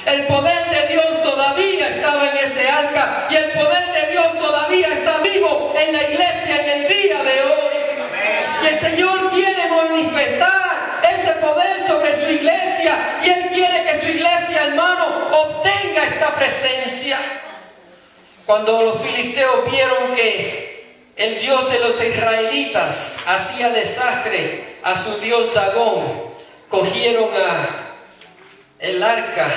El poder de Dios todavía estaba en ese arca y el poder de Dios todavía está vivo en la iglesia en el día de hoy. Y el Señor quiere manifestar ese poder sobre su iglesia y Él quiere que su iglesia, hermano, obtenga esta presencia. Cuando los filisteos vieron que el Dios de los israelitas hacía desastre a su Dios Dagón, cogieron el arca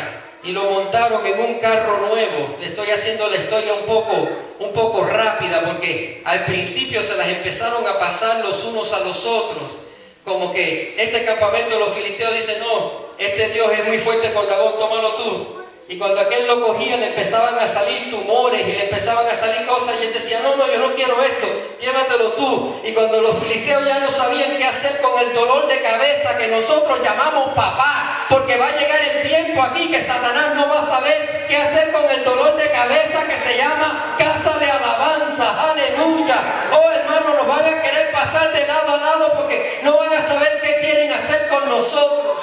y lo montaron en un carro nuevo. Le estoy haciendo la historia un poco rápida, porque al principio se las empezaron a pasar los unos a los otros. Como que este campamento de los filisteos dice: no, este Dios es muy fuerte con Dagón, tómalo tú. Y cuando aquel lo cogía, le empezaban a salir tumores y le empezaban a salir cosas, y él decía: no, yo no quiero esto, llévatelo tú. Y cuando los filisteos ya no sabían qué hacer con el dolor de cabeza que nosotros llamamos papá, porque va a llegar el tiempo aquí que Satanás no va a saber qué hacer con el dolor de cabeza que se llama casa de alabanza. Aleluya. Oh, hermano, nos van a querer pasar de lado a lado porque no van a saber qué quieren hacer con nosotros.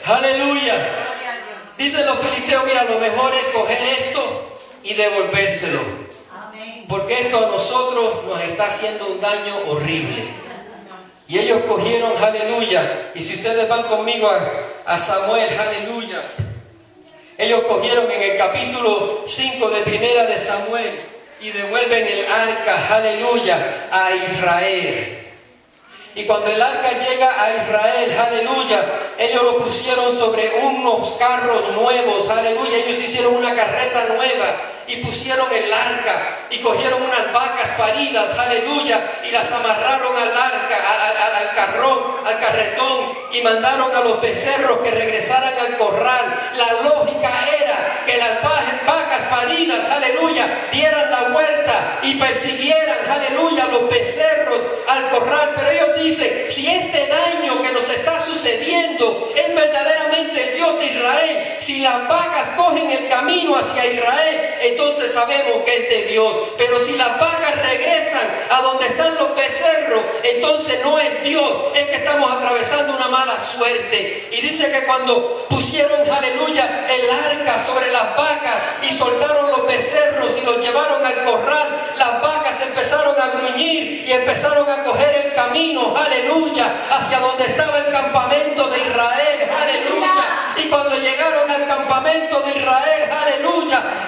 Aleluya. Dicen los filisteos: mira, lo mejor es coger esto y devolvérselo, porque esto a nosotros nos está haciendo un daño horrible. Y ellos cogieron, aleluya, y si ustedes van conmigo a Samuel, aleluya, ellos cogieron en el capítulo 5 de Primera de Samuel y devuelven el arca, aleluya, a Israel. Y cuando el arca llega a Israel, aleluya, ellos lo pusieron sobre unos carros nuevos, aleluya. Ellos hicieron una carreta nueva y pusieron el arca y cogieron unas vacas paridas, aleluya, y las amarraron al arca, al carretón, y mandaron a los becerros que regresaran al corral. La lógica era que las vacas paridas, aleluya, dieran la vuelta y persiguieran, aleluya, los becerros al corral. Pero ellos dicen: si este daño que nos está sucediendo es verdaderamente el Dios de Israel, si las vacas cogen el camino hacia Israel, entonces sabemos que es de Dios. Pero si las vacas regresan a donde están los becerros, entonces no es Dios, es que estamos atravesando una mala suerte. Y dice que cuando pusieron, aleluya, el arca sobre las vacas y soltaron los becerros y los llevaron al corral, las vacas empezaron a gruñir y empezaron a coger el camino, aleluya, hacia donde estaba el campamento de Israel, aleluya. Y cuando llegaron al campamento de Israel, aleluya,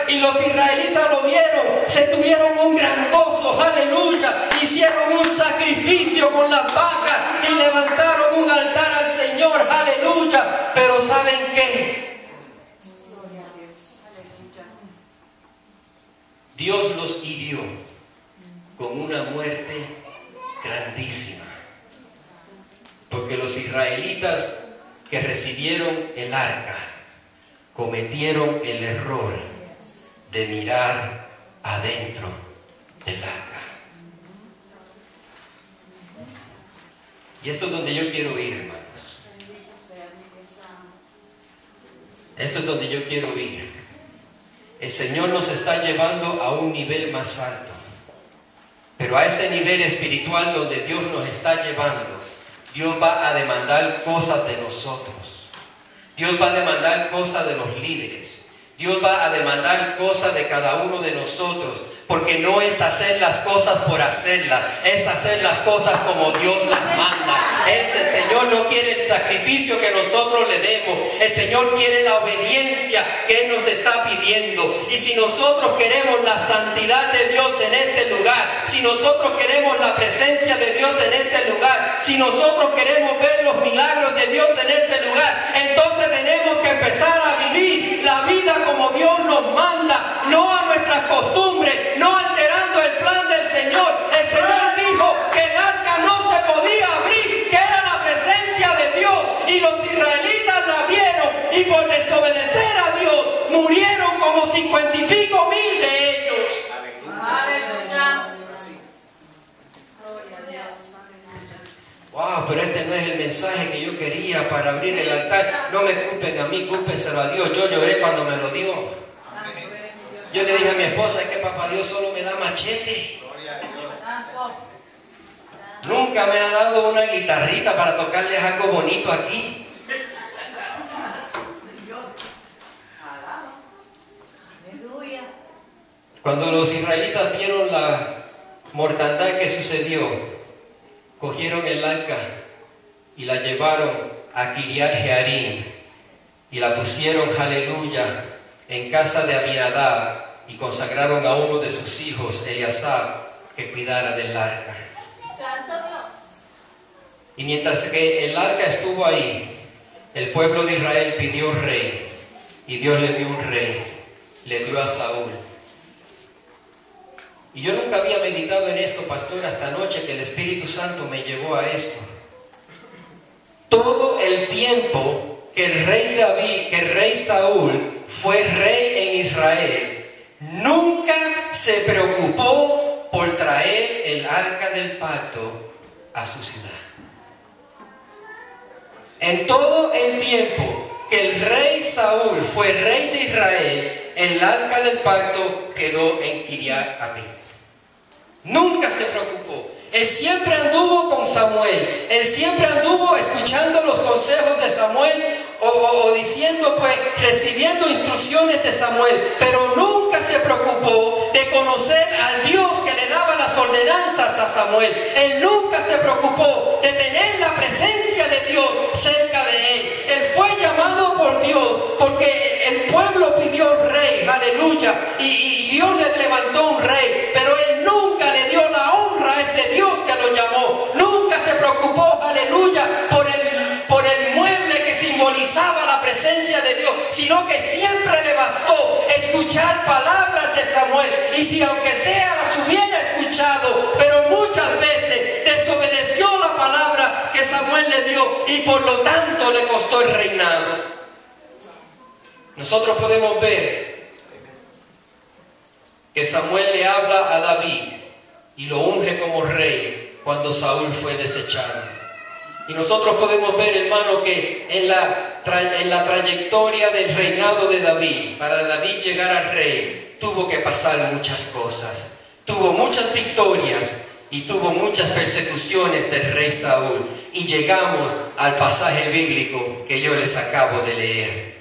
y los israelitas lo vieron, se tuvieron un gran gozo, aleluya, hicieron un sacrificio con las vacas y levantaron un altar al Señor, aleluya. Pero ¿saben qué? Dios los hirió con una muerte grandísima, porque los israelitas que recibieron el arca cometieron el error de mirar adentro del arca. Y esto es donde yo quiero ir, hermanos. Esto es donde yo quiero ir. El Señor nos está llevando a un nivel más alto, pero a ese nivel espiritual donde Dios nos está llevando, Dios va a demandar cosas de nosotros. Dios va a demandar cosas de los líderes. Dios va a demandar cosas de cada uno de nosotros, porque no es hacer las cosas por hacerlas, es hacer las cosas como Dios las manda. El Señor no quiere el sacrificio que nosotros le demos, el Señor quiere la obediencia que Él nos está pidiendo. Y si nosotros queremos la santidad de Dios en este lugar, si nosotros queremos la presencia de Dios en este lugar, si nosotros queremos ver los milagros de Dios en este lugar, entonces tenemos que empezar a vivir la vida como Dios nos manda, no a nuestras costumbres, no alterando el plan del Señor. El Señor dijo que el arca no se podía abrir, que era la presencia de Dios, y los israelitas la vieron, y por desobedecer a Dios murieron como 50 y pico mil de ellos. Aleluya. Wow, pero este no es el mensaje que yo quería para abrir el altar. No me culpen a mí, cúlpenselo a Dios. Yo lloré cuando me lo dio. Yo le dije a mi esposa: es que papá Dios solo me da machete. Nunca me ha dado una guitarrita para tocarles algo bonito aquí. Cuando los israelitas vieron la mortandad que sucedió, cogieron el arca y la llevaron a Kiriat Jearim y la pusieron, aleluya, en casa de Abinadab, y consagraron a uno de sus hijos, Eleazar, que cuidara del arca. Santo Dios. Y mientras que el arca estuvo ahí, el pueblo de Israel pidió rey, y Dios le dio un rey, le dio a Saúl. Y yo nunca había meditado en esto, pastor, hasta anoche que el Espíritu Santo me llevó a esto. Todo el tiempo que el rey David, que el rey Saúl fue rey en Israel, nunca se preocupó por traer el arca del pacto a su ciudad. En todo el tiempo que el rey Saúl fue rey de Israel, el arca del pacto quedó en Kiriat Jearim. Nunca se preocupó. Él siempre anduvo con Samuel. Él siempre anduvo escuchando los consejos de Samuel o diciendo, pues, recibiendo instrucciones de Samuel. Pero nunca se preocupó de conocer al Dios que le daba las ordenanzas a Samuel. Él nunca se preocupó de tener la presencia de Dios cerca de él. Él fue llamado por Dios porque el pueblo pidió rey, aleluya, y Dios le levantó un rey, pero él nunca le dio la honra a ese Dios que lo llamó. Nunca se preocupó, aleluya, por el mueble que simbolizaba la presencia de Dios, sino que siempre le bastó escuchar palabras de Samuel, y si aunque sea las hubiera escuchado, pero muchas veces desobedeció la palabra que Samuel le dio, y por lo tanto le costó el reinado. Nosotros podemos ver que Samuel le habla a David y lo unge como rey cuando Saúl fue desechado. Y nosotros podemos ver, hermano, que en la trayectoria del reinado de David, para David llegar al rey, tuvo que pasar muchas cosas. Tuvo muchas victorias y tuvo muchas persecuciones del rey Saúl. Y llegamos al pasaje bíblico que yo les acabo de leer.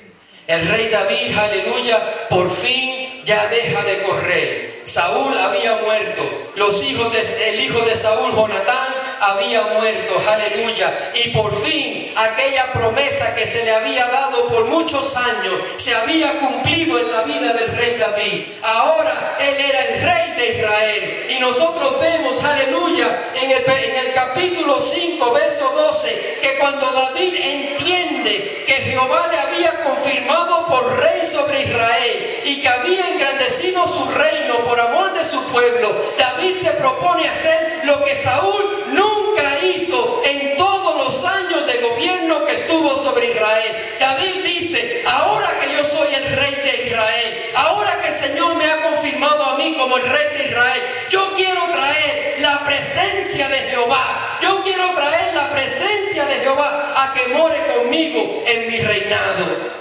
El rey David, aleluya, por fin ya deja de correr. Saúl había muerto. El hijo de Saúl, Jonatán, había muerto, aleluya. Y por fin aquella promesa que se le había dado por muchos años se había cumplido en la vida del rey David. Ahora él era el rey de Israel. Y nosotros vemos, aleluya, en el capítulo 5, verso 12, que cuando David entiende que Jehová le había confirmado por rey sobre Israel y que había engrandecido su reino por amor de su pueblo, David se propone hacer lo que Saúl nunca hizo en todos los años de gobierno que estuvo sobre Israel. David dice: ahora que yo soy el rey de Israel, ahora que el Señor me ha confirmado a mí como el rey de Israel, yo quiero traer la presencia de Jehová. Yo quiero traer la presencia de Jehová a que more conmigo en mi reinado.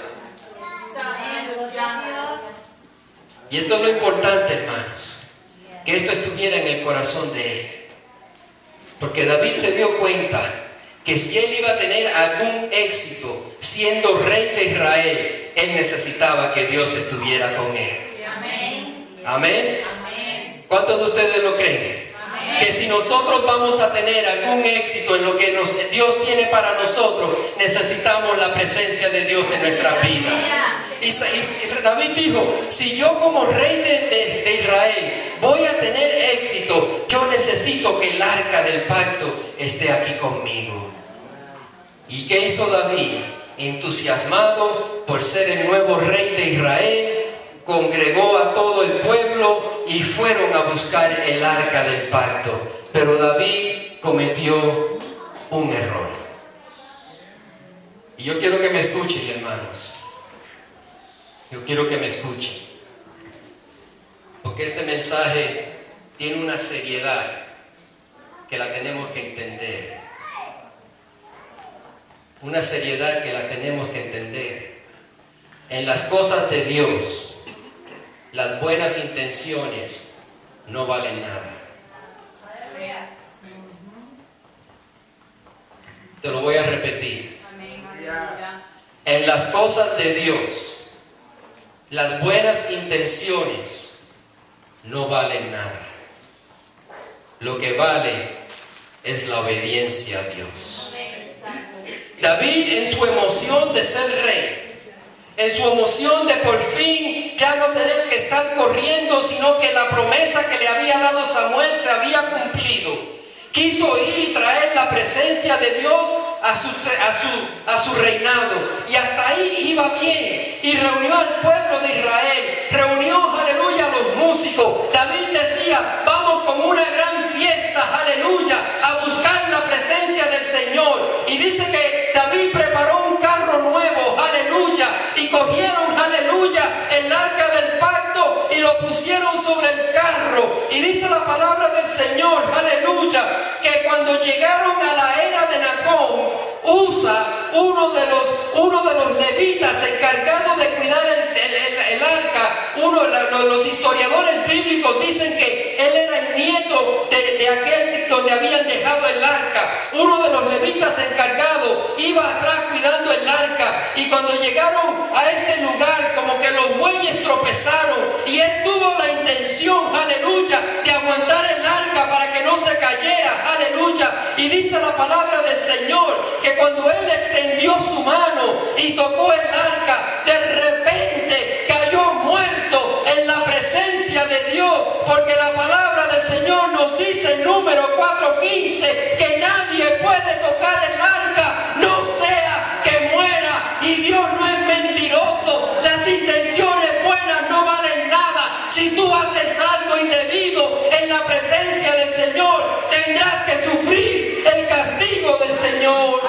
Y esto es lo importante, hermanos, que esto estuviera en el corazón de él. Porque David se dio cuenta que si él iba a tener algún éxito siendo rey de Israel, él necesitaba que Dios estuviera con él. Amén. Amén. ¿Cuántos de ustedes lo creen? Que si nosotros vamos a tener algún éxito en lo que Dios tiene para nosotros, necesitamos la presencia de Dios en nuestras vidas. Y David dijo: si yo como rey de Israel voy a tener éxito, yo necesito que el arca del pacto esté aquí conmigo. ¿Y qué hizo David? Entusiasmado por ser el nuevo rey de Israel, congregó a todo el pueblo y fueron a buscar el arca del pacto. Pero David cometió un error. Y yo quiero que me escuchen, hermanos. Yo quiero que me escuchen. Porque este mensaje tiene una seriedad que la tenemos que entender. Una seriedad que la tenemos que entender. En las cosas de Dios, las buenas intenciones no valen nada. Te lo voy a repetir. En las cosas de Dios, las buenas intenciones no valen nada. Lo que vale es la obediencia a Dios. David, en su emoción de ser rey, en su emoción de por fin ya no tener que estar corriendo, sino que la promesa que le había dado Samuel se había cumplido, quiso ir y traer la presencia de Dios a su reinado. Y hasta ahí iba bien. Y reunió al pueblo de Israel. Reunió, aleluya, a los músicos. David decía, vamos con una gran fiesta, aleluya, a buscar la presencia del Señor. Y dice que David preparó un carro nuevo, aleluya. Y cogieron, aleluya, el arca del pacto y lo pusieron sobre el carro. Y dice la palabra del Señor, aleluya, que cuando llegaron a la era de Nacón, Usa, uno de los levitas encargados de cuidar el arca, los historiadores bíblicos dicen que él era el nieto de aquel donde habían dejado el arca. Uno de los levitas encargados iba atrás cuidando el arca, y cuando llegaron a este lugar, como que los bueyes tropezaron, y él tuvo la intención, aleluya, de aguantar el arca para que no se cayera, aleluya. Y dice la palabra del Señor que cuando él extendió su mano y tocó el arca, de repente cayó muerto en la presencia de Dios, porque la palabra del Señor nos dice en Número 4:15 que nadie puede tocar el arca, no sea que muera. Y Dios no es mentiroso, las intenciones buenas no valen nada. Si tú haces algo indebido en la presencia del Señor, tendrás que sufrir el castigo del Señor.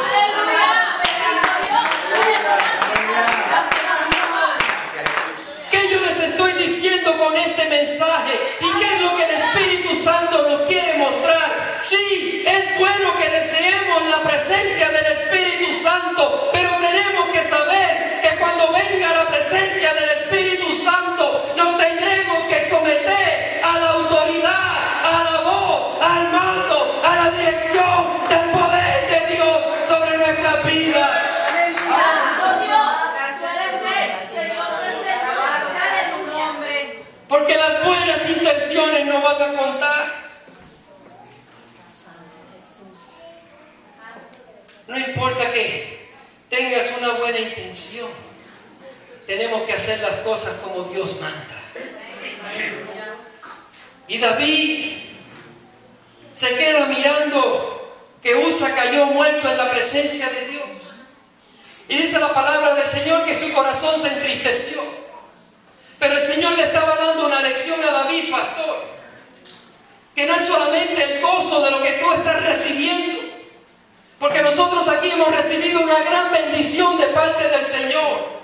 ¿Qué yo les estoy diciendo con este mensaje? ¿Y qué es lo que el Espíritu Santo nos quiere mostrar? Sí, es bueno que deseemos la presencia del Espíritu Santo, pero tenemos que saber que cuando venga la presencia del Espíritu Santo, nos tendremos que someter a la autoridad, a la voz, al mando, a la dirección del poder de Dios sobre nuestras vidas. Porque las buenas intenciones no van a contar. No importa que tengas una buena intención, tenemos que hacer las cosas como Dios manda. Y David se queda mirando que Usa cayó muerto en la presencia de Dios. Y dice la palabra del Señor que su corazón se entristeció. Pero el Señor le estaba dando una lección a David, pastor, que no es solamente el gozo de lo que tú estás recibiendo, porque nosotros aquí hemos recibido una gran bendición de parte del Señor.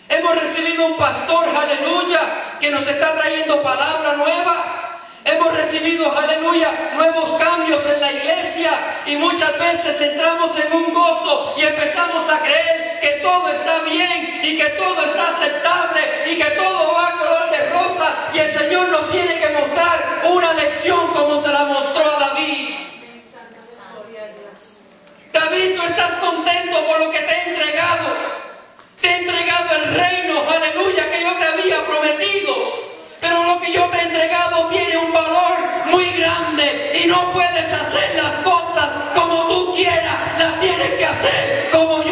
Hemos recibido un pastor, aleluya, que nos está trayendo palabra nueva. Hemos recibido, aleluya, nuevos cambios en la iglesia, y muchas veces entramos en un gozo y empezamos a creer que todo está bien y que todo está aceptable y que todo va a color de rosa, y el Señor nos tiene que mostrar una lección como se la mostró a David. David, tú estás contento por lo que te he entregado. Te he entregado el reino, aleluya, que yo te había prometido. Pero lo que yo te he entregado tiene un valor muy grande, y no puedes hacer las cosas como tú quieras, las tienes que hacer como yo